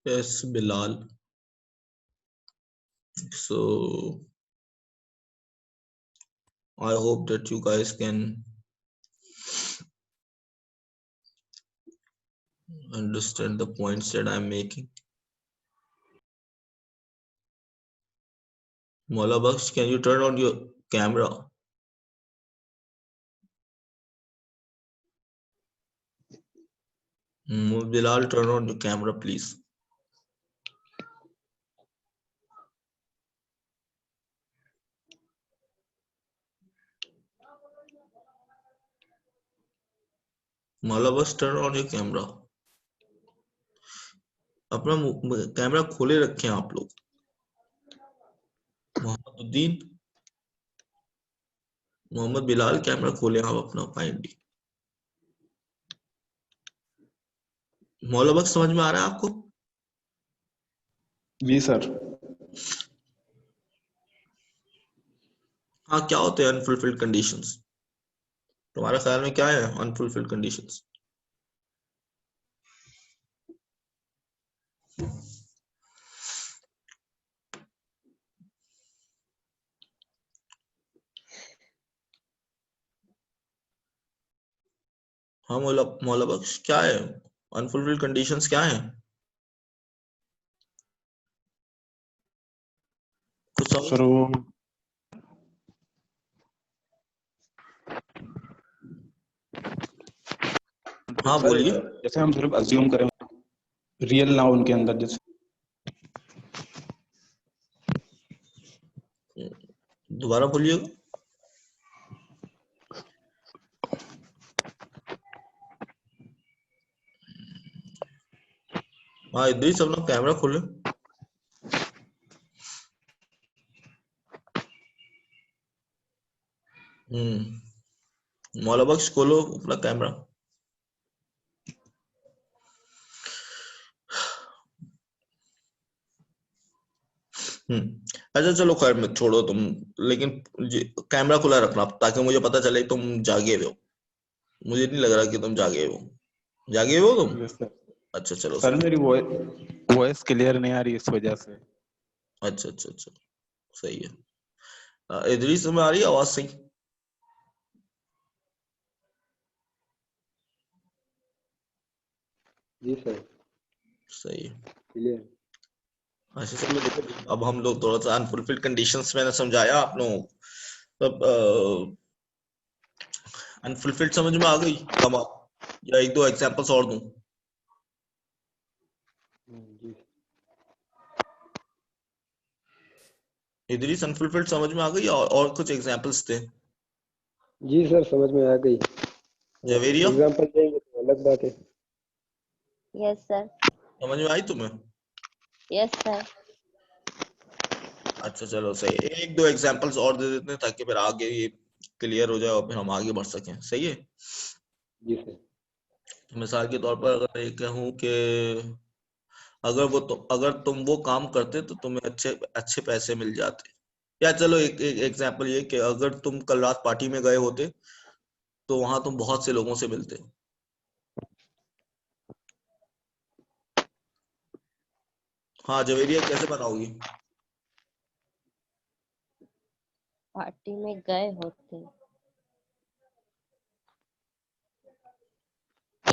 Yes, Bilal. So I hope that you guys can understand the points that I'm making. Mola Baksh, can you turn on your camera? Bilal, turn on your camera, please. Mola Baksh, turn on your camera. अपना camera खोले रखें आप लोग. Mohammad Bilal, camera खोले आप अपना kindly. मौला बख्श, समझ में आ रहा है आपको? जी सर. हाँ, क्या होते हैं अनफुलफिल्ड कंडीशंस? तुम्हारे ख्याल में क्या है अनफुलफिल्ड कंडीशंस? हाँ मौला बख्श, क्या है अनफुलफिल्ड कंडीशंस? क्या है कुछ समझ? सर वो हाँ बोलिए. जैसे हम सिर्फ अज्यूम करें रियल ना उनके अंदर, जैसे दोबारा बोलिएगा. हाँ इद्रीस, अपना कैमरा खोले. मौला बख्श, खोलो अपना कैमरा. अच्छा चलो खैर, मत छोड़ो तुम, लेकिन कैमरा खुला रखना ताकि मुझे पता चले तुम जागे हुए हो. मुझे नहीं लग रहा कि तुम जागे हो. जागे हो तुम? अच्छा चलो सर सही. मेरी वॉइस क्लियर नहीं आ रही इस वजह से. अच्छा अच्छा अच्छा, सही है. इदरीस, में आ रही है आवाज सही? जी सर, सही है. क्लियर. अच्छा चलो देखो, अब हम लोग थोड़ा सा अनफुलफिल्ड कंडीशंस मैंने समझाया आप लोगों को. तब अनफुलफिल्ड समझ में आ गई तमाम, या एक दो एग्जांपल्स और दूं? जी इदरीस, अनफुलफिल्ड समझ में आ गई, और कुछ एग्जांपल्स थे? जी सर, समझ में आ गई. जवेरिया, एग्जाम्पल देंगे तो अलग बात है. Yes sir. समझ में आई तुम्हें? Yes sir. अच्छा चलो सही है, एक दो एग्जांपल्स और दे देते हैं ताकि फिर आगे ये क्लियर हो जाए और फिर हम आगे बढ़ सकें. सही है. जी सर. मिसाल के तौर पर अगर मैं कहूँ कि अगर तुम वो काम करते तो तुम्हें अच्छे अच्छे पैसे मिल जाते. या चलो एक एग्जांपल ये कि अगर तुम कल रात पार्टी में गए होते तो वहां तुम बहुत से लोगों से मिलते. हाँ जवेरिया, कैसे बनाओगी? पार्टी में गए होते.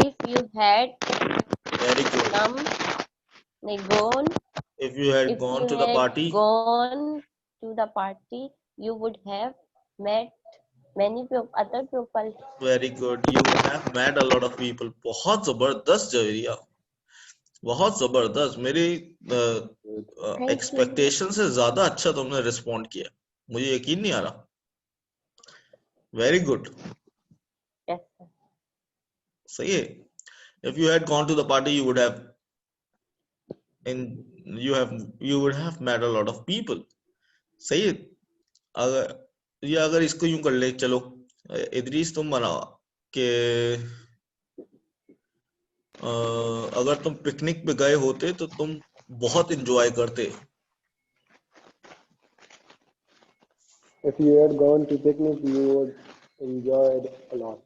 If you had very good. come, gone, if you had if gone you to the had party, gone to the party, you would have met many other people. Very good. You would have met a lot of people. बहुत जबरदस्त जवेरिया, बहुत जबरदस्त. मेरी Thank you. Expectation से ज्यादा अच्छा तुमने respond किया. मुझे यकीन नहीं आ रहा. Very good. Yes sir. सही है. if you had gone to the party, you would have you would have met a lot of people. सही है. अगर इसको यूं कर ले, चलो इदरीस तुम बनाओ कि अगर तुम पिकनिक पे गए होते तो तुम बहुत एंजॉय करते. If you had gone to picnic, you would enjoyed a lot.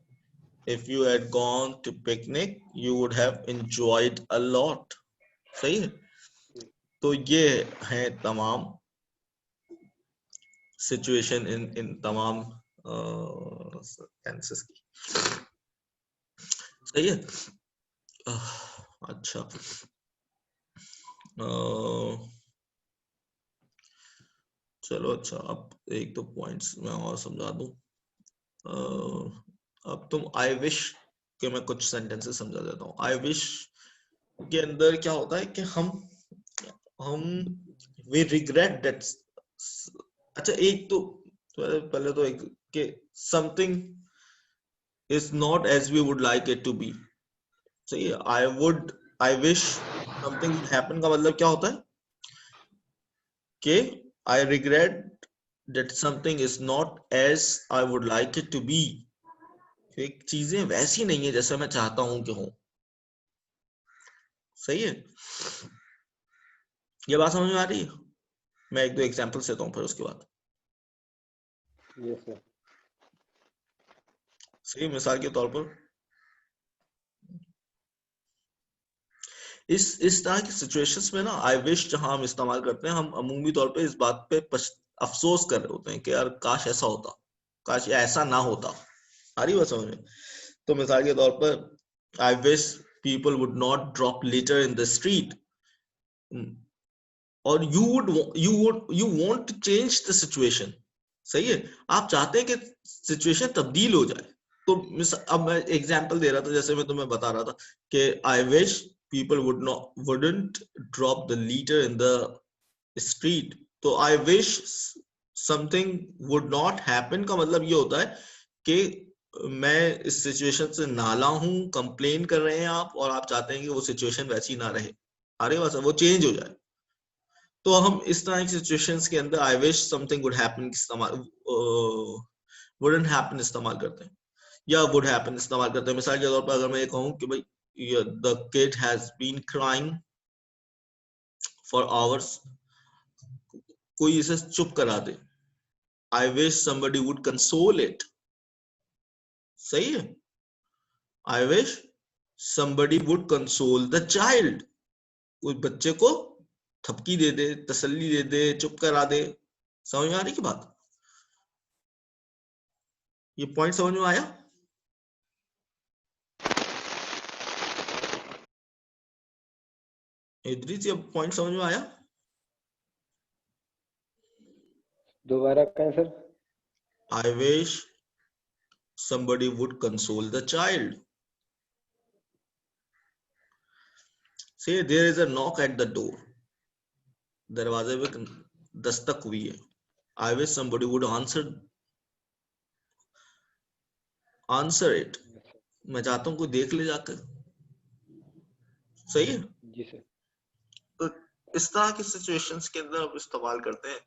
if you had gone to picnic, you would have enjoyed a lot. सही है. तो ये है तमाम सिचुएशन इन तमाम टेंसेस की। सही है। अच्छा, चलो अच्छा, अब एक दो पॉइंट्स मैं और समझा दूं। अब तुम आई विश के मैं कुछ सेंटेंसेस समझा देता हूँ। आई विश के अंदर क्या होता है कि हम वी रिग्रेट दैट। अच्छा, एक तो पहले तो एक कि something is not as we would like it to be. सही है। I wish something would happen का मतलब क्या होता है कि I regret that something is not as I would like it to be। एक चीजें वैसी नहीं है जैसे मैं चाहता हूं कि हो। सही है। ये बात समझ में आ रही है? मैं एक दो एग्जांपल देता हूं फिर उसके बाद। Yes, sir. सही, मिसाल के तौर पर इस तरह की सिचुएशंस में ना आई विश जहां हम इस्तेमाल करते हैं, हम अमूमी तौर पे इस बात पे अफसोस कर रहे होते हैं कि यार काश ऐसा होता, काश ऐसा ना होता। आ रही बात समझ में? तो मिसाल के तौर पर I wish people would not drop litter in the street, और you want to change the situation. सही है। आप चाहते हैं कि सिचुएशन तब्दील हो जाए। तो अब मैं एग्जांपल दे रहा था, जैसे मैं तुम्हें बता रहा था कि I wish people wouldn't drop the litter in the street। तो I wish something would not happen का मतलब ये होता है कि मैं इस सिचुएशन से नाला हूं, कंप्लेन कर रहे हैं आप, और आप चाहते हैं कि वो सिचुएशन वैसी ना रहे। अरे बस वो चेंज हो जाए। तो हम इस तरह की सिचुएशंस के अंदर आई विश समथिंग वुड हैपन इस्तेमाल, वुडंट हैपन इस्तेमाल करते हैं, या वुड हैपन इस्तेमाल करते हैं। मिसाल के तौर पर अगर मैं ये कहूं कि भाई the kid has been crying for hours, कोई इसे चुप करा दे। I wish somebody would console it। सही है। I wish somebody would console the child। कोई बच्चे को थपकी दे दे, तसल्ली दे दे, चुप करा दे। समझ में आ रही की बात? ये पॉइंट समझ में आया? इद्रिस, ये पॉइंट समझ में आया? दोबारा कहें sir? I wish somebody would console the child। Say there is a knock at the door। दरवाजे पे दस्तक हुई है। I wish somebody would answer it। मैं चाहता हूं कोई देख ले जाकर। सही है। जी सर। तो इस तरह की सिचुएशंस के अंदर हम इस्तेमाल करते हैं।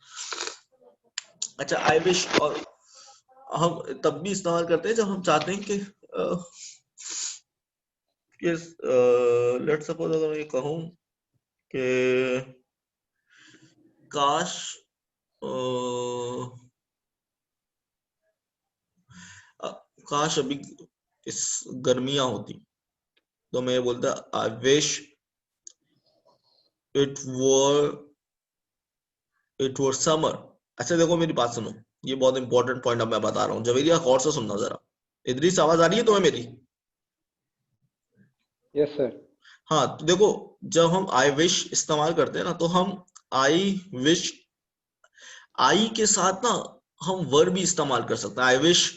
अच्छा, आई विश और हम तब भी इस्तेमाल करते हैं जब हम चाहते हैं कि लेट्स सपोज अगर मैं ये कहूं कि काश काश अभी इस गर्मियां होती, तो मैं बोलता आई विश इट वर समर। अच्छा देखो, मेरी बात सुनो, ये बहुत इंपॉर्टेंट पॉइंट अब मैं बता रहा हूँ, जवेरिया गौर से सुनना जरा। इद्रिस, आवाज आ रही है तुम्हें मेरी? Yes sir. हाँ, तो देखो, जब हम आई विश इस्तेमाल करते हैं ना, तो हम आई विश, आई के साथ ना हम वर्ब भी इस्तेमाल कर सकते हैं। I wish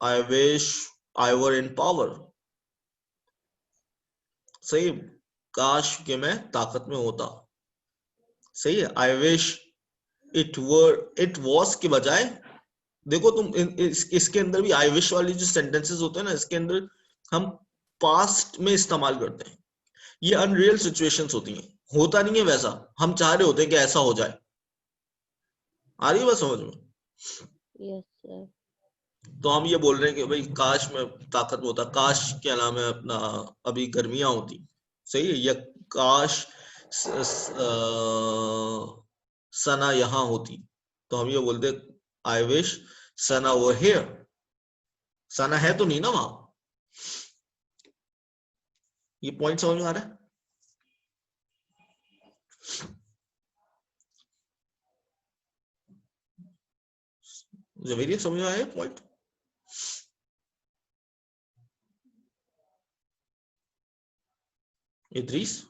I wish I were in power. सही। काश के मैं ताकत में होता। सही है। आई विश इट वॉज के बजाय, देखो तुम इसके अंदर भी आई विश वाली जो सेंटेंसेस होते हैं ना, इसके अंदर हम पास्ट में इस्तेमाल करते हैं। ये अनरियल सिचुएशंस होती हैं, होता नहीं है वैसा, हम चाह रहे होते हैं कि ऐसा हो जाए। आ रही है बात समझ में? Yes, sir. तो हम ये बोल रहे हैं कि भाई काश में ताकत में होता, काश क्या नाम है अपना, अभी गर्मियां होती। सही है। या काश सना यहाँ होती, तो हम ये बोलते I wish Sana were here. सना है तो नहीं ना वहां। ये पॉइंट समझ में आ रहा है? जवेरिया समझ में आया पॉइंट? इद्रीस?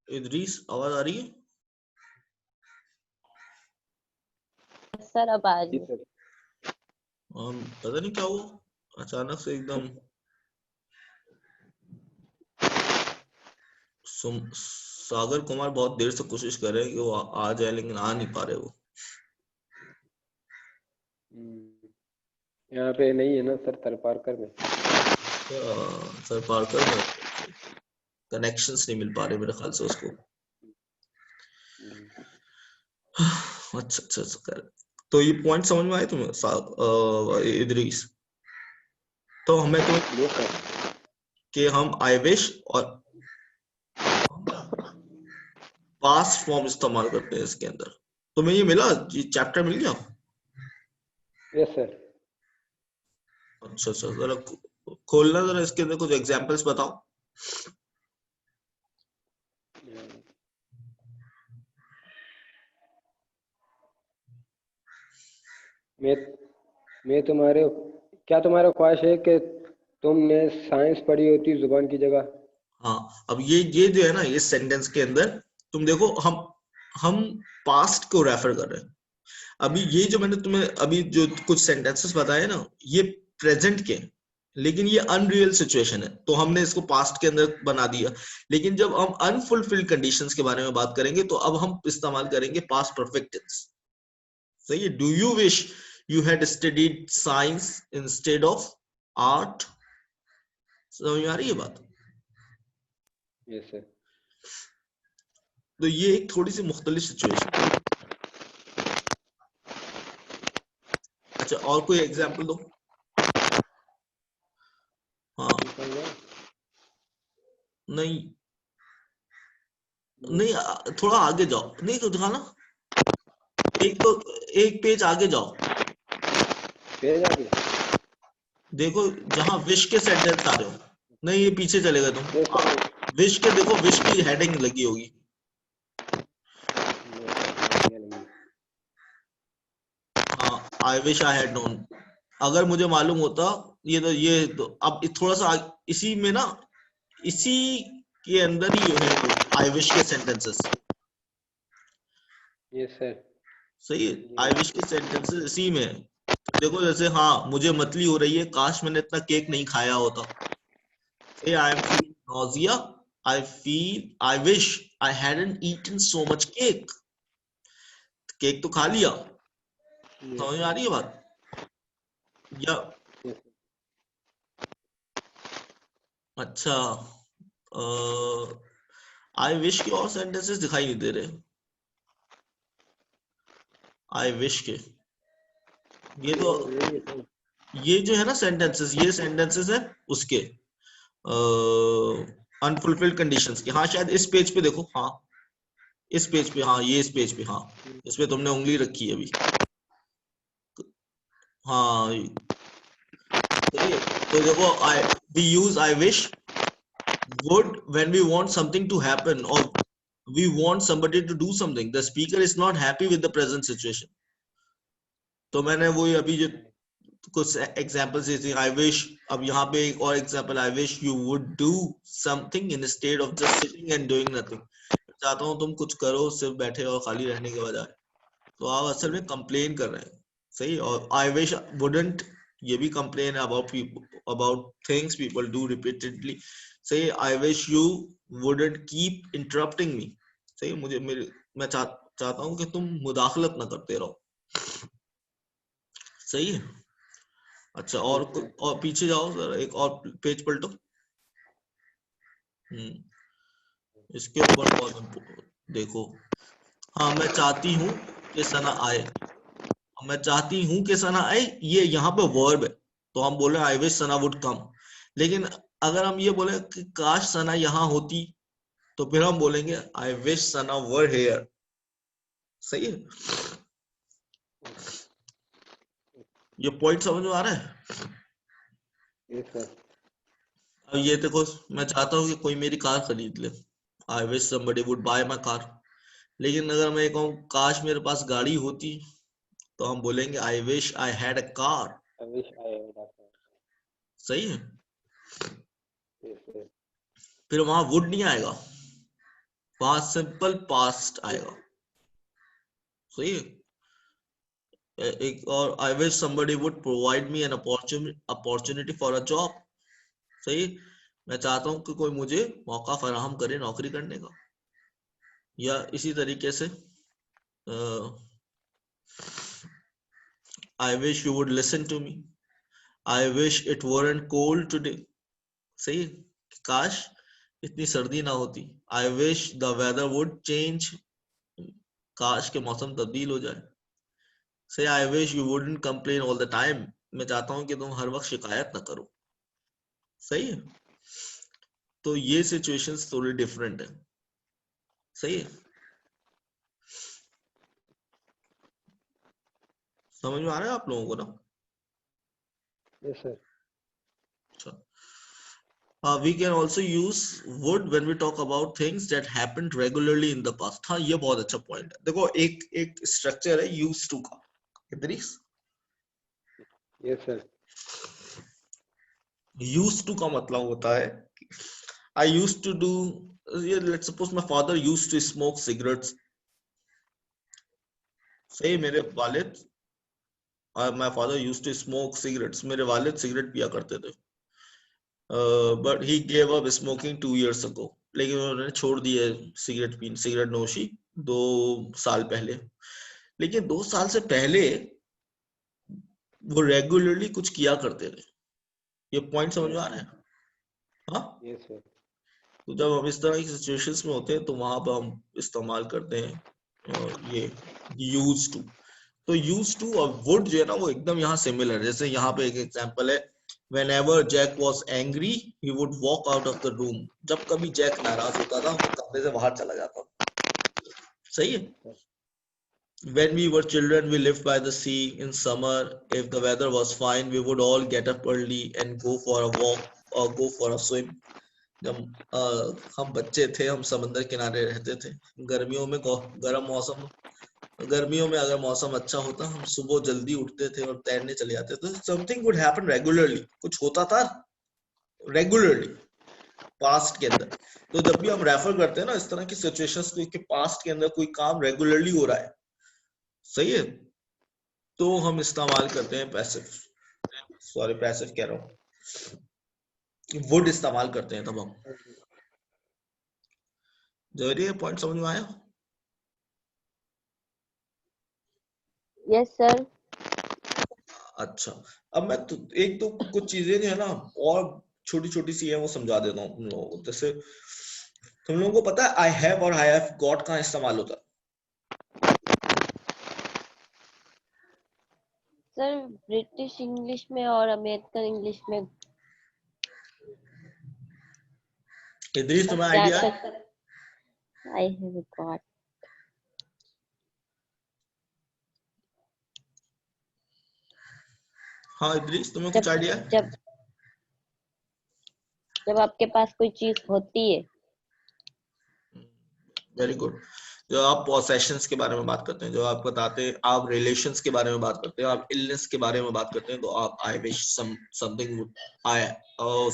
इद्रीस आवाज आ रही है? सर अब आ रही जी है। सर। पता नहीं क्या हुआ अचानक से एकदम सागर कुमार बहुत देर से कोशिश कर रहे हैं कि वो आ जाए लेकिन आ नहीं पा रहे वो। यहाँ पे नहीं है ना सर, तरपारकर में। सर पार्कर में कनेक्शंस नहीं मिल पा रहे मेरे ख्याल से उसको। अच्छा अच्छा अच्छा कर। तो ये पॉइंट समझ में आए तुम्हें इद्रीस? तो हमें तो यस सर। कि हम आई विश और पास्ट फॉर्म इस्तेमाल करते हैं इसके अंदर। तुम्हें ये मिला, ये चैप्टर मिल गया? Yes sir. अच्छा अच्छा, जरा खोलना, जरा इसके अंदर कुछ एग्जांपल्स बताओ। मैं तुम्हारे, क्या तुम्हारा ख्वाहिश है कि तुमने साइंस पढ़ी होती जुबान की जगह? हाँ, अब ये जो है ना, ये सेंटेंस के अंदर तुम देखो, हम पास्ट को रेफर कर रहे हैं। अभी ये जो मैंने तुम्हें अभी जो कुछ सेंटेंसेस बताए ना, ये प्रेजेंट के, लेकिन ये अनरियल सिचुएशन है, तो हमने इसको पास्ट के अंदर बना दिया। लेकिन जब हम अनफुलफिल्ड कंडीशंस के बारे में बात करेंगे तो अब हम इस्तेमाल करेंगे पास्ट परफेक्ट टेंस। सही है? Do you wish you had studied science instead of art? समझ में आ रही है बात? Yes sir. तो ये एक थोड़ी सी मुख्तलिफ सिचुएशन। अच्छा, और कोई एग्जांपल दो। हाँ, नहीं नहीं, थोड़ा आगे जाओ, नहीं तो दिखाना, एक पेज आगे जाओ, पेज आगे। देखो जहां विश के सेंटेंस आ रहे हो। नहीं, ये पीछे चले गए तुम। Yes sir. विश के देखो, विश की हेडिंग लगी होगी। हाँ, I wish I had known. अगर मुझे मालूम होता, ये तो अब थोड़ा सा इसी में ना, इसी के अंदर ही है आई विश के सेंटेंसेस। Yes sir. सही है, आई विश के सेंटेंसेस इसी में है। देखो जैसे, हाँ मुझे मतली हो रही है, काश मैंने इतना केक नहीं खाया होता। Say I am feeling nausea. I wish I hadn't eaten so much cake. Cake तो खा लिया। समझ में आ रही है बात? या अच्छा, आई विश के और सेंटेंसेस दिखाई नहीं दे रहे। आई विश के ये तो, ये जो है ना सेंटेंसेस, ये सेंटेंसेस है उसके अनफुलफिल्ड कंडीशंस के। हाँ, शायद इस पेज पे देखो। हाँ, इस पेज पे, हाँ ये इस पेज पे, हाँ इस पे तुमने उंगली रखी है अभी। हाँ, तो देखो, we use I wish would when we want something to happen or we want somebody to do something. The speaker is not happy with the present situation. तो मैंने वो अभी जो कुछ एग्जांपल्स दी, I wish, अब यहाँ पे एक और example, I wish you would do something instead of just sitting and doing nothing. चाहता हूँ तुम कुछ करो सिर्फ बैठे और खाली रहने के बजाय। तो आप असल में कंप्लेन कर रहे हैं। सही। और I wish wouldn't, ये भी कंप्लेन है about people, about things people do repeatedly. Say I wish you wouldn't keep interrupting me. सही। मैं चाहता हूँ कि तुम मुदाखलत ना करते रहो। सही है। अच्छा, और पीछे जाओ जरा, एक और पेज पलटो। इसके ऊपर बहुत देखो। हाँ, मैं चाहती हूँ कि सना आए। मैं चाहती हूँ कि सना आए, ये यहाँ पे वर्ब है, तो हम बोल रहे हैं I wish Sana would come. लेकिन अगर हम ये बोले कि काश सना यहाँ होती, तो फिर हम बोलेंगे I wish Sana were here. सही है, ये पॉइंट समझ में आ रहा है? Yes, sir. अब ये देखो, मैं चाहता हूँ कि कोई मेरी कार खरीद ले, I wish somebody would buy my car। लेकिन अगर मैं कहूँ काश मेरे पास गाड़ी होती, तो हम बोलेंगे I wish I had a car. I wish I had a car. सही है, Yes, sir. फिर वहां वुड नहीं आएगा, वहां सिंपल पास्ट आएगा। सही है, एक और I wish somebody would provide me an opportunity for a job। सही, मैं चाहता हूं कि कोई मुझे मौका फराहम करे नौकरी करने का। या इसी तरीके से I wish you would listen to me, I wish it weren't cold today। सही, काश इतनी सर्दी ना होती, I wish the weather would change, काश के मौसम तब्दील हो जाए। से I wish you wouldn't complain all the time, मैं चाहता हूं कि तुम हर वक्त शिकायत ना करो। सही है, तो ये सिचुएशंस थोड़ी डिफरेंट है। सही है, समझ में आ रहा है आप लोगों को ना? Yes, sir. अच्छा, we can also use would when we talk about things that happened regularly in the past। हाँ, ये बहुत अच्छा पॉइंट है। देखो एक स्ट्रक्चर है used to का, Idris. Yes, sir. used to का मतलब होता है I used to do, let's suppose my father used to smoke cigarettes। सही, मेरे वालिद, my father used to smoke cigarettes, मेरे वालिद सिगरेट पिया करते थे। but he gave up smoking 2 years ago। लेकिन उन्होंने छोड़ दिया सिगरेट नोशी 2 साल पहले। लेकिन 2 साल से पहले वो रेगुलरली कुछ किया करते थे। ये पॉइंट समझ में आ रहा है? हाँ, Yes, sir. तो जब हम इस तरह की सिचुएशंस में होते हैं तो वहां पर हम इस्तेमाल करते हैं ये यूज टू। तो यूज टू और वुड जो है ना, वो एकदम यहाँ सिमिलर। जैसे यहाँ पे एक एग्जांपल है, whenever Jack was angry he would walk out of the room। जब कभी जैक नाराज होता था वो कमरे से बाहर चला जाता था। सही है, when we were children we lived by the sea in summer। if the weather was fine we would all get up early and go for a walk or go for a swim। जब हम बच्चे थे हम समंदर किनारे रहते थे। गर्मियों में गर्म मौसम, गर्मियों में अगर मौसम अच्छा होता हम सुबह जल्दी उठते थे और तैरने चले जाते थे। समथिंग वुड हैपन रेगुलरली, कुछ होता था रेगुलरली पास्ट के अंदर। तो जब भी हम रेफर करते हैं ना इस तरह की सिचुएशंस को कि पास्ट के अंदर कोई काम रेगुलरली हो रहा है, सही है, तो हम इस्तेमाल करते हैं पैसिव, सॉरी पैसिव कह रहा हूँ, वुड इस्तेमाल करते हैं तब हम। जरूरी पॉइंट समझ में आया? Yes, sir. अच्छा, अब मैं एक तो कुछ चीजें जो है ना और छोटी छोटी सी है वो समझा देता हूँ तुम लोगों को। जैसे तुम लोगों को पता है आई हैव और आई हैव गॉट कहाँ इस्तेमाल होता है? सर ब्रिटिश इंग्लिश में और अमेरिकन इंग्लिश में। इद्रिस तुम्हें आइडिया है? I have got. हाँ इद्रिस, तुम्हें कुछ आइडिया है? जब जब आपके पास कोई चीज होती है। Very good. जो आप पॉसेशंस के बारे में बात करते हैं, जो आप बताते हैं, आप रिलेशंस के बारे में बात करते हैं, आप इलनेस के बारे में बात करते हैं, तो आप आई wish something I,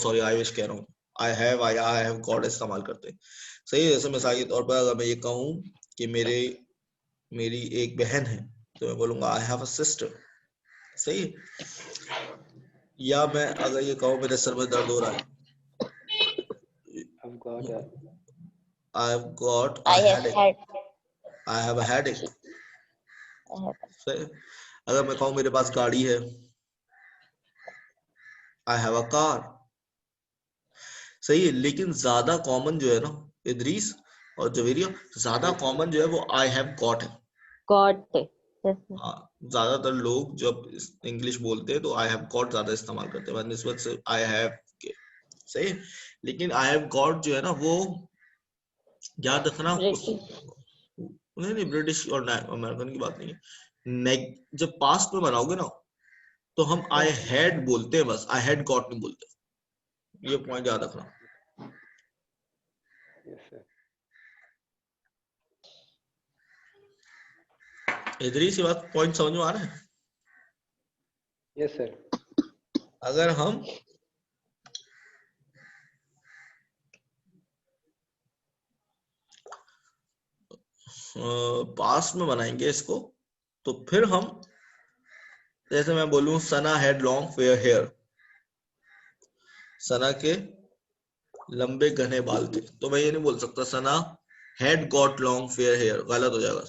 sorry I wish कह रहा हूँ, आई हैव गॉट इस्तेमाल करते हैं। सही है, जैसे मिसाल के तौर पर अगर मैं ये कहूँ कि मेरी एक बहन है तो मैं बोलूंगा आई हैव अ सिस्टर। सही है, या मैं अगर ये कहूँ मेरे सर में दर्द हो रहा है, I've got a. I've got a I have headache, had. I have a headache। सही, अगर मैं कहूँ मेरे पास गाड़ी है, आई हैव अ कार। सही है, लेकिन ज्यादा कॉमन जो है ना इद्रीस और जवेरिया, ज्यादा कॉमन जो है वो आई हैव गॉट है। गॉट। हाँ, ज्यादातर लोग जब इंग्लिश बोलते हैं तो आई हैव गॉट ज्यादा इस्तेमाल करते हैं निस्बत से आई हैव के। सही है, लेकिन आई हैव गॉट जो है ना वो याद रखना British. नहीं ब्रिटिश और अमेरिकन की बात नहीं है। जब पास्ट में बनाओगे ना तो हम आई हैड बोलते हैं, बस आई हैड गॉट नहीं बोलते, ये पॉइंट याद रखना। Yes, sir. इधर ही सी बात, पॉइंट समझ में आ रहा है। Yes, sir. अगर हम पास्ट में बनाएंगे इसको तो फिर हम, जैसे मैं बोलूं सना हैड लॉन्ग फेयर हेयर, सना के लंबे घने बाल थे, तो मैं ये नहीं बोल सकता Sana had got long fair hair, गलत हो जाएगा।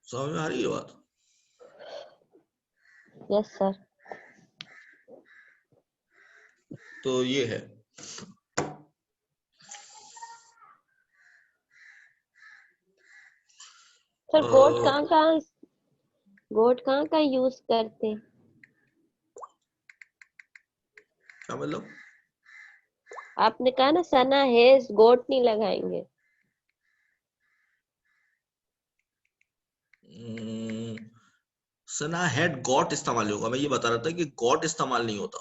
समझ में आ रही है बात? Yes, sir. तो ये है। Sir, goat कहाँ यूज करते? क्या मतलब? आपने कहा ना सना हैज, गोट नहीं लगाएंगे। सना हैड गॉट इस्तेमाल होगा, मैं ये बता रहा था कि गॉट इस्तेमाल नहीं होता,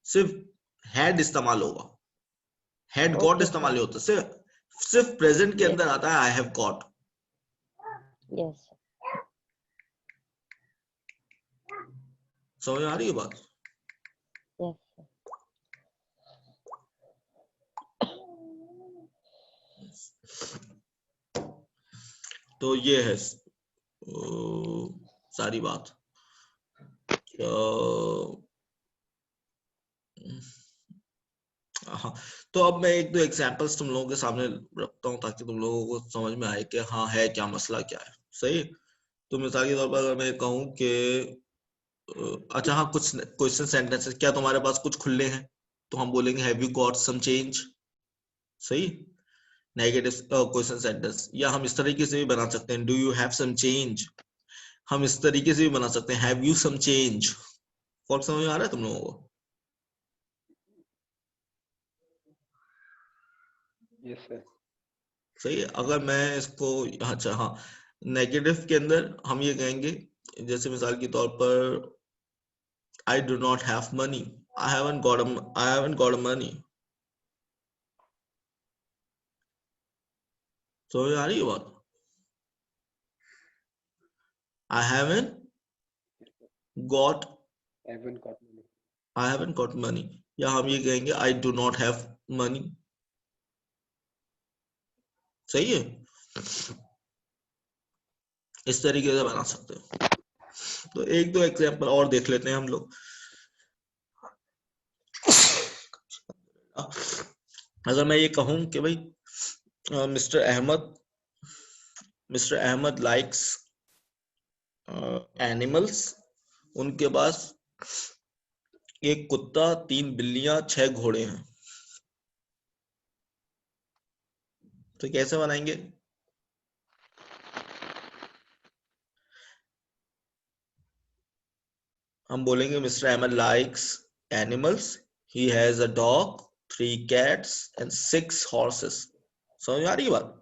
सिर्फ हैड इस्तेमाल होगा। हैड गॉट Okay, इस्तेमाल sir. नहीं होता, सिर्फ प्रेजेंट के Yes, अंदर आता है आई हैव गॉट। yes, समझ में आ रही है बात? yes, sir. तो ये है सारी बात। हाँ, तो अब मैं एक दो एग्जांपल्स तुम लोगों के सामने रखता हूँ ताकि तुम लोगों को समझ में आए कि हाँ है क्या, मसला क्या है। सही। तो मिसाल के तौर पर अगर मैं कहूँ कि अच्छा हाँ कुछ क्वेश्चन सेंटेंसेस, क्या तुम्हारे पास कुछ खुले हैं, तो हम बोलेंगे have you got some change. सही। नेगेटिव क्वेश्चन सेंटेंस, या हम इस तरीके से भी बना सकते हैं do you have some change, हम इस तरीके से भी बना सकते हैं हैव यू सम चेंज। फर्क समझ में आ रहा है तुम लोगों को? Yes, sir. सही है। अगर मैं इसको, अच्छा हाँ, नेगेटिव के अंदर हम ये कहेंगे, जैसे मिसाल के तौर पर I do not have money, I haven't got money. समझ आ रही है बात? I haven't got, Haven't got money. I haven't got money, या हम ये कहेंगे I do not have money. सही है, इस तरीके से बना सकते हो। तो एक दो एग्जांपल और देख लेते हैं हम लोग। अगर मैं ये कहूं कि भाई मिस्टर अहमद लाइक्स एनिमल्स, उनके पास एक कुत्ता, 3 बिल्लियां, 6 घोड़े हैं, तो कैसे बनाएंगे? हम बोलेंगे mister Ahmed likes animals, he has a dog, 3 cats and 6 horses. समझ आ रही है बात?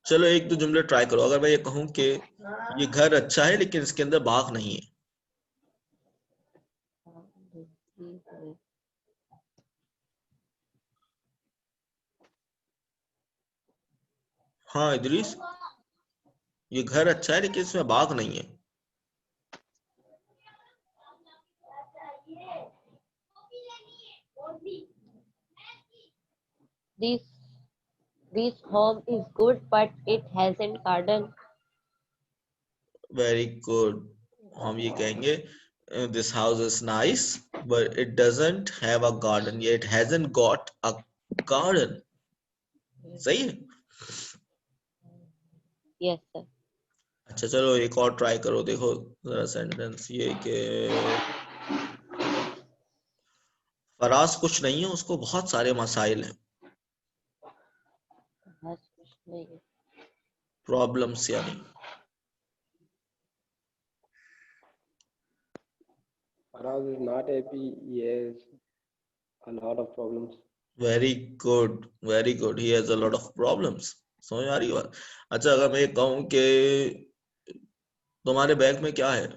चलो एक दो जुमले ट्राई करो। अगर मैं ये कहूं कि ये घर अच्छा है लेकिन इसके अंदर बाघ नहीं है, हाँ इदरीस, ये घर अच्छा है लेकिन इसमें बाघ नहीं है। This this home is good, but it hasn't garden. Very good. हम ये कहेंगे this house is nice but it doesn't have a garden, या it hasn't got a garden. सही है। Yes, sir. अच्छा चलो एक और ट्राई करो, देखो जरा सेंटेंस ये कि फराज कुछ नहीं है, उसको बहुत सारे मसाइल हैं, बस कुछ नहीं है। प्रॉब्लम्स यानी। Faraz is not happy. He has a lot of problems. Very good, very good, he has a lot of problems. समझ आ रही बात? अच्छा, अगर मैं ये कहूँ कि तुम्हारे बैग में क्या है?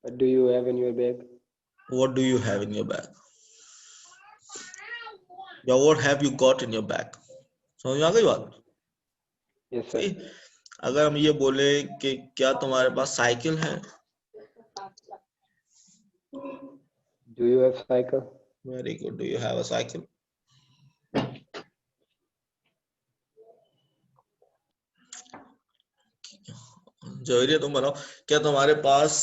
What do you have in your bag? What do you have in your bag? या what have you got in your bag? समझ आ गई बात? Yes, सही। sir. अगर हम ये बोले कि क्या तुम्हारे पास साइकिल है? Do you have cycle? Very good, do you have a cycle? Javeria तुम बताओ, क्या तुम्हारे पास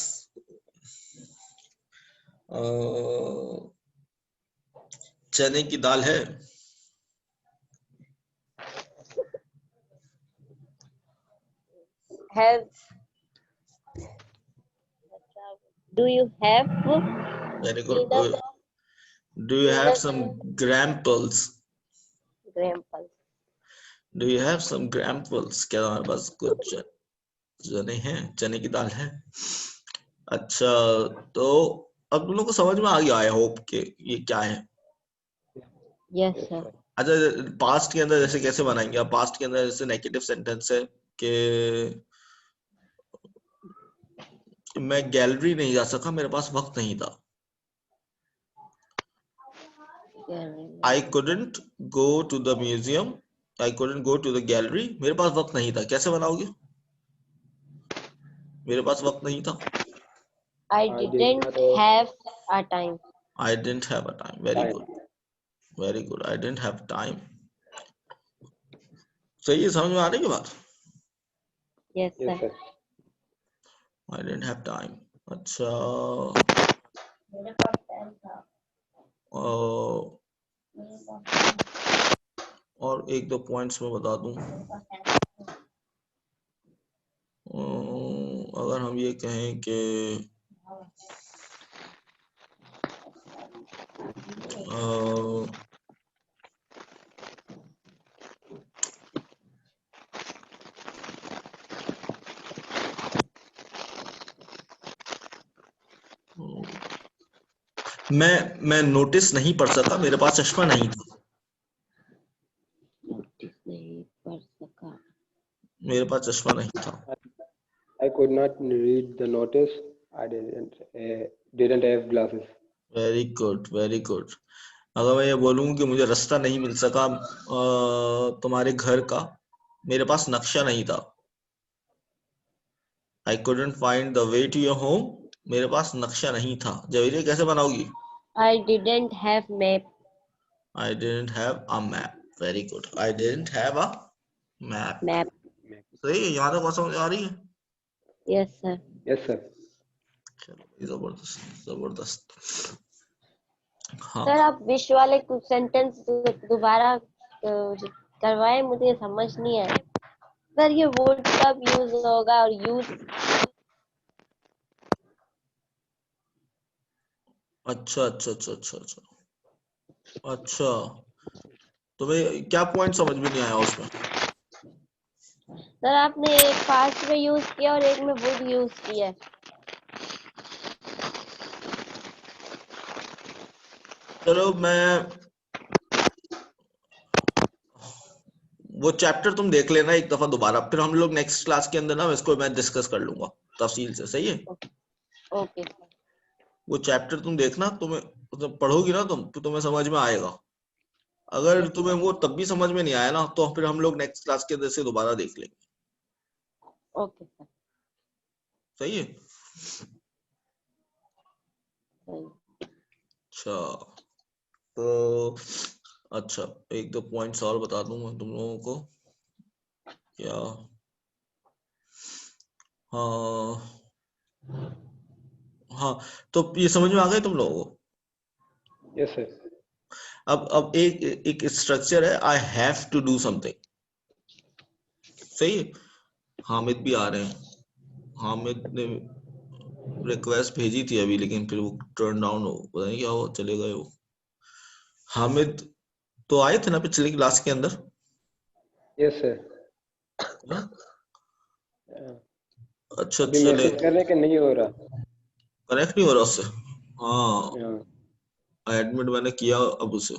चने की दाल है? Have, do you have very good. peanut do you have peanut some grampas? grandpa? Do you have some grampas? क्या तुम्हारे पास कुछ चने हैं, चने की दाल है? अच्छा, तो अब तुम लोग को समझ में आ गया, आई होप कि ये क्या है। Yes, Yes, sir. sir. अच्छा, पास्ट के अंदर जैसे कैसे बनाएंगे आप? पास्ट के अंदर जैसे नेगेटिव सेंटेंस है कि मैं गैलरी नहीं जा सका, मेरे पास वक्त नहीं था। I couldn't go to the museum, I couldn't go to the gallery, मेरे पास वक्त नहीं था। कैसे बनाओगे? मेरे पास वक्त नहीं था। I I did didn't not have have a time. I didn't have a time. Very time. Good, very good, I didn't have time. सही है, समझ में आ रही है बात? Yes, Yes, sir. sir. I didn't have time. अच्छा, और एक दो पॉइंट्स में बता दूं। अगर हम ये कहें कि मैं नोटिस नहीं पढ़ सका, मेरे पास चश्मा नहीं था। नोटिस नहीं पढ़ सका। मेरे पास चश्मा नहीं था। I could not read the notice. I didn't have glasses. Very good, very good. अगर मैं ये बोलूं कि मुझे रास्ता नहीं मिल सका तुम्हारे घर का, मेरे पास नक्शा नहीं था। आई couldn't find the way to your home, मेरे पास नक्शा नहीं था। जवेरिया कैसे बनाओगी? I didn't have map. I didn't have a map. Very good. I didn't have a map. Map. सही है, यहाँ तक बात समझ आ रही है? Yes, sir. Yes, sir. चलो, जबरदस्त जबरदस्त। हाँ, सर आप विश वाले कुछ सेंटेंस दोबारा करवाए, मुझे समझ नहीं आया। सर ये वुड कब यूज होगा और यूज? अच्छा अच्छा अच्छा अच्छा अच्छा अच्छा, तुम्हें क्या पॉइंट समझ में नहीं आया उसमें? सर आपने एक फास्ट में यूज किया और एक में वुड यूज किया। चलो, मैं वो चैप्टर तुम देख लेना एक दफा दोबारा, फिर हम लोग नेक्स्ट क्लास के अंदर ना इसको मैं डिस्कस कर लूंगा तफसील से। सही है? ओके। वो चैप्टर तुम देखना, तुम्हें मतलब पढ़ोगी ना तुम, तो तुम्हें समझ में आएगा। अगर तुम्हें वो तब भी समझ में नहीं आया ना, तो फिर हम लोग नेक्स्ट क्लास के अंदर से दोबारा देख लेंगे। Okay sir. सही है? सही। अच्छा, तो अच्छा, एक दो पॉइंट्स और बता दूं मैं तुम लोगों को। क्या? हाँ हाँ, तो ये समझ में आ गए तुम लोगों को? Yes, sir. अब एक स्ट्रक्चर है, I have to do something. सही है? हामिद भी आ रहे हैं। हामिद ने रिक्वेस्ट भेजी थी अभी, लेकिन फिर वो टर्न डाउन हो, पता नहीं क्या हो, चले गए वो। हामिद तो आए थे ना पिछली क्लास के अंदर? Yes sir. हाँ? अच्छा अभी चले, मैसेज कर रहे हैं कि नहीं हो रहा। कनेक्ट नहीं हो रहा उससे। हाँ, हाँ एडमिट मैंने किया अब उसे।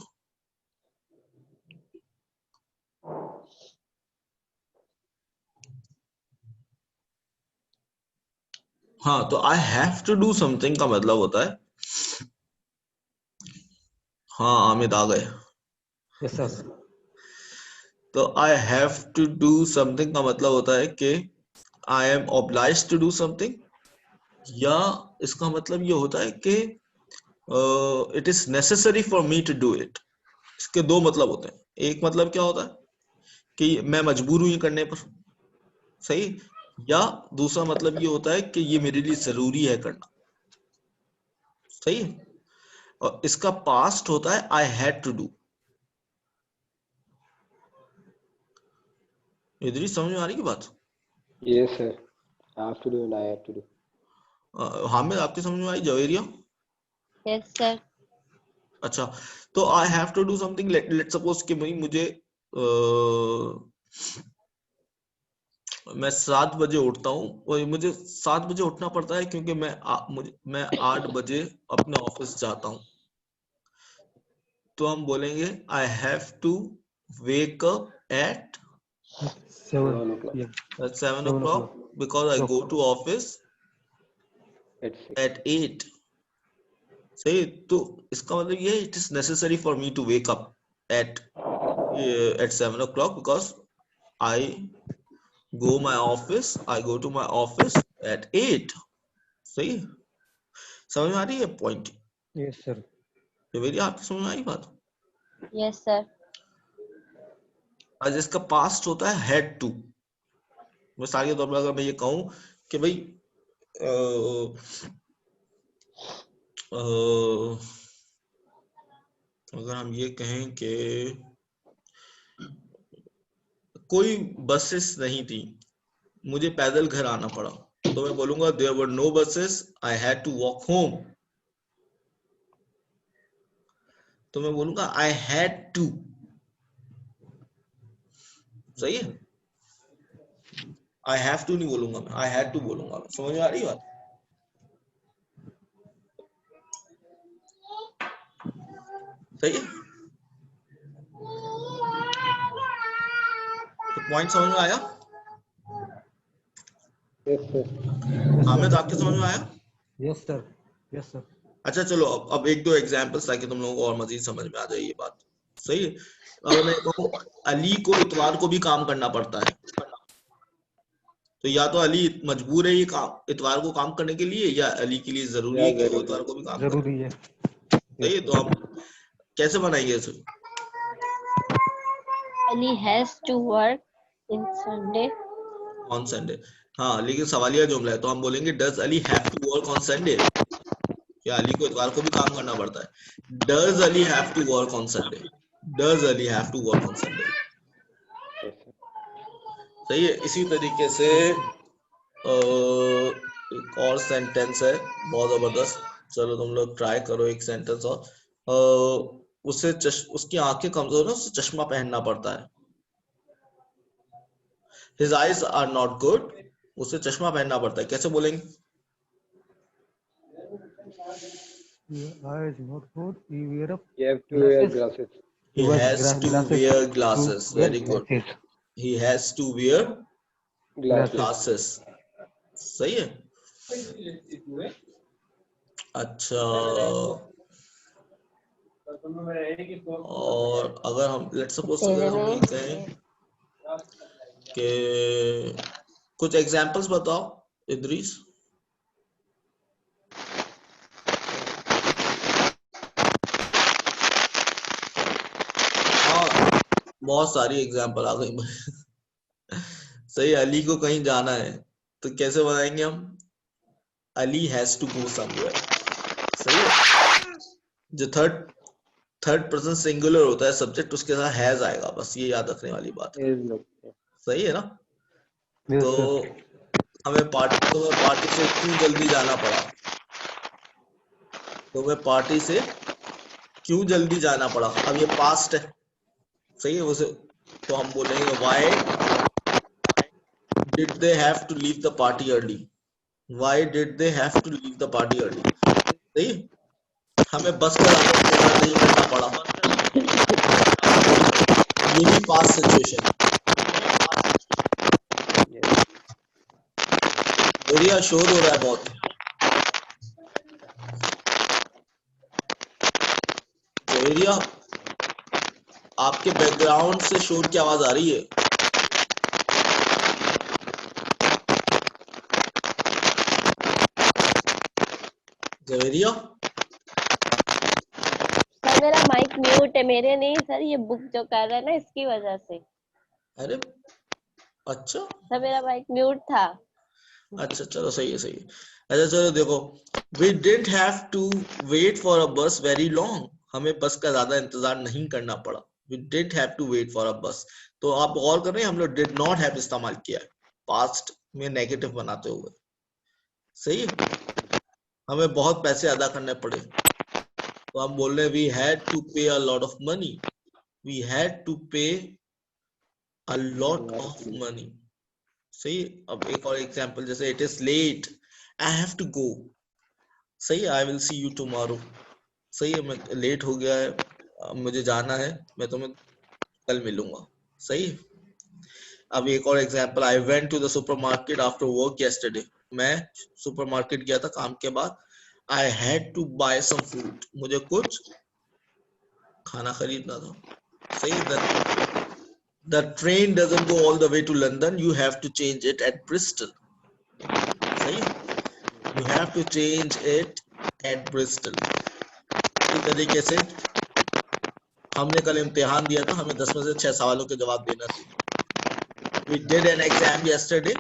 हाँ, तो I have to do something का मतलब होता है, हाँ आमिद आ गए। Yes sir. तो I have to do something का मतलब होता है कि I am obliged to do something, या इसका मतलब ये होता है कि it is necessary for me to do it. इसके दो मतलब होते हैं। एक मतलब क्या होता है कि मैं मजबूर हूं ये करने पर, सही, या दूसरा मतलब ये होता है कि ये मेरे लिए जरूरी है करना, सही है। और इसका पास्ट होता है आई हैड टू डू। इधर समझ में आ रही की बात? Yes sir. Have to do and I have to do. Hamid आपकी समझ में आई जवेरिया? Yes sir. अच्छा, तो I have to do something, let suppose कि भाई मुझे मैं 7 बजे उठता हूँ, और मुझे 7 बजे उठना पड़ता है क्योंकि मैं 8 बजे अपने ऑफिस जाता हूँ। तो हम बोलेंगे I have to wake up at 7 o'clock. PM 7 7 o'clock o'clock. because I go to office At 6. at 8। सही, तो इसका मतलब ये it is necessary for me to wake up at 7 o'clock because I go to my office at 8। सही, समझ में आ रही है पॉइंट? Yes sir. ये मेरी आपकी समझ में आई बात? Yes sir. आज इसका पास्ट होता है हैड टू। मिसाल के तौर पर अगर मैं ये कहूं कि भाई अगर हम ये कहें कि कोई बसेस नहीं थी, मुझे पैदल घर आना पड़ा, तो मैं बोलूंगा there were no buses, I had to walk home. तो मैं बोलूंगा आई हैड टू, सही है। आई हैव टू नहीं बोलूंगा मैं, आई हैड टू बोलूंगा। समझ में आ रही बात? सही है, तो पॉइंट समझ में आया? Yes sir. हामिद आपके समझ में आया? Yes sir. Yes sir. अच्छा चलो, अब एक दो एग्जांपल्स ताकि तुम लोगों को और मजीद समझ में आ जाए ये बात। सही है, अगर मैं कहूँ अली को इतवार को भी काम करना पड़ता है, तो या तो अली मजबूर है ये काम इतवार को काम करने के लिए, या अली के लिए जरूरी है Yeah, कि वो very इतवार good. को भी काम करे। जरूरी है। सही है, तो हम कैसे बनाएंगे इसे? Ali has to work in Sunday. On Sunday. हाँ, लेकिन सवालिया जुमला है, तो हम बोलेंगे does Ali have to work on Sunday? क्या अली को इतवार को भी काम करना पड़ता है? Does Ali have to work on Sunday? Does Ali have to work on Sunday? Yes sir. सही है। इसी तरीके से एक और सेंटेंस है बहुत जबरदस्त, चलो तुम लोग ट्राई करो एक सेंटेंस और। उसे उसकी आंखें कमजोर है, उसे चश्मा पहनना पड़ता है। His eyes are not good, उसे चश्मा पहनना पड़ता है। कैसे बोलेंगे? Your eye is not good. You wear up You have to wear glasses. glasses. He has to wear glasses. To wear Very good. glasses. He has to wear Glasses. glasses. सही है। अच्छा, और अगर हम लेट्स सपोज अगर हम ये कहें कि कुछ एग्जांपल्स बताओ इद्रीस। हाँ, बहुत सारी एग्जांपल आ गई। सही, अली को कहीं जाना है तो कैसे बनाएंगे हम? Ali has to go somewhere. सही है, जो थर्ड पर्सन सिंगुलर होता है सब्जेक्ट, उसके साथ हैज आएगा, बस ये याद रखने वाली बात है। Is not. सही है ना? Yes तो sir. तुम्हें पार्टी से क्यों जल्दी जाना पड़ा? तुम्हें पार्टी से क्यों जल्दी जाना पड़ा? अब ये पास्ट है, सही है। उसे तो हम बोलेंगे why did they have to leave the party early? Why did they have to leave the party early? सही है? हमें बस का ज्यादा इंतजार नहीं करना पड़ा, ये भी पास्ट सिचुएशन। एरिया शोर हो रहा है बहुत। एरिया आपके बैकग्राउंड से शोर की आवाज आ रही है। जवेरिया, सर मेरा माइक म्यूट है, मेरे नहीं सर, ये बुक जो कर रहा है ना इसकी वजह से। अरे अच्छा सर मेरा माइक म्यूट था। अच्छा, चलो सही है, सही है। अच्छा चलो देखो, we didn't have to wait for a bus very long. हमें बस का ज्यादा इंतजार नहीं करना पड़ा। we didn't have to wait for a bus. तो आप गौर कर रहे हैं, हम लोग did not have इस्तेमाल किया है पास्ट में नेगेटिव बनाते हुए, सही है। हमें बहुत पैसे अदा करने पड़े, तो हम बोल रहे हैं we had to pay a lot of money. we had to pay a lot of money. सही। अब एक और एग्जांपल, जैसे it is late, I have to go. सही, I will see you tomorrow. सही है, मैं लेट हो गया है, अब मुझे जाना है, मैं तुम्हें कल मिलूंगा। सही। अब एक और example, I went to the supermarket after work yesterday. मैं सुपरमार्केट गया था काम के बाद। I had to buy some food, मुझे कुछ खाना खरीदना था। सही। The train doesn't go all the way to London. You have to change it at Bristol. सही, you have to change it at Bristol. इसी तरीके से हमने कल इम्तिहान दिया था, हमें 10 में से 6 सवालों के जवाब देना थे। We did an exam yesterday.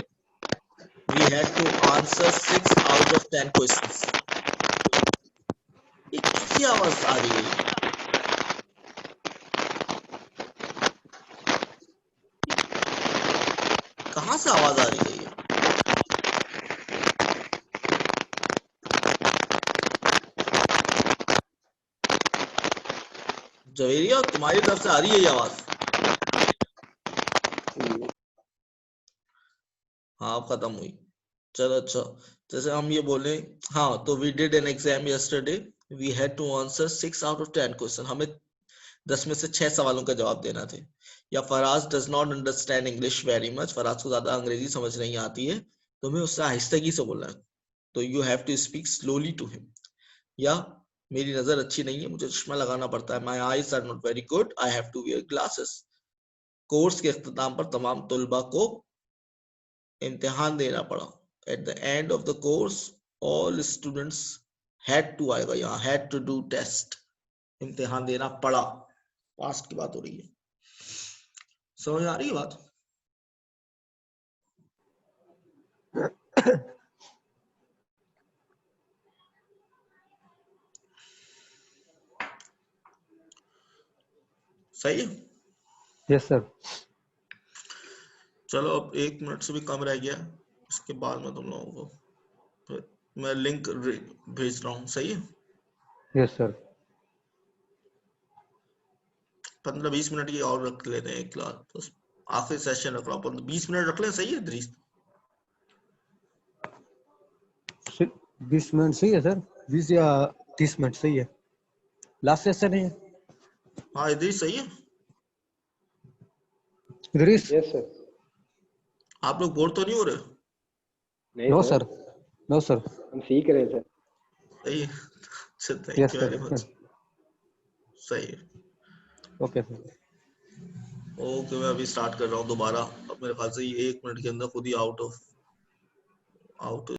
We had to answer 6 out of 10 questions. ये किसकी आवाज आ रही है? कहाँ से आवाज आ रही है ये? जवेरिया, तुम्हारी तरफ से आ रही है ये आवाज? हाँ, खत्म हुई। चलो अच्छा, जैसे हम ये बोले, हाँ, तो we did an exam yesterday, we had to answer 6 out of 10 question. हमें 10 में से 6 सवालों का जवाब देना थे। या Faraz does not understand English very much, Faraz को ज्यादा अंग्रेजी समझ नहीं आती है, तो हमें उससे आहिस्तगी से बोलना है, तो you have to speak slowly to him. या मेरी नजर अच्छी नहीं है, मुझे चश्मा लगाना पड़ता है, my eyes are not very good, I have to wear glasses. Course के इख्तिताम पर तमाम तुलबा को इम्तिहान देना पड़ा। At the end of the course all students had to, आएगा यहाँ, हैड टू डू टेस्ट। इम्तिहान देना पड़ा, पास्ट की बात हो रही है। समझ आ रही है बात? सही है। Yes sir. चलो अब 1 मिनट से भी कम रह गया, इसके बाद में तुम लोगों को मैं लिंक भेज रहा हूँ। सही है। Yes sir. 15-20 मिनट की और रख लेते हैं, एक क्लास तो आखिरी सेशन रख रहा हूँ, 20 मिनट रख ले। सही है दरीस? 20 मिनट सही है सर, 20 या 30 मिनट सही है, लास्ट सेशन है। हाँ इदरीस, सही है। Idris, yes sir. आप लोग बोर तो नहीं हो रहे? नहीं no sir, sir, no sir. हम सीख रहे हैं सर। सही है। अच्छा, thank yes you very sir. Much. सही है। Okay sir. ओके, मैं अभी स्टार्ट कर रहा हूँ दोबारा। अब मेरे ख्याल से ये 1 मिनट के अंदर खुद ही आउट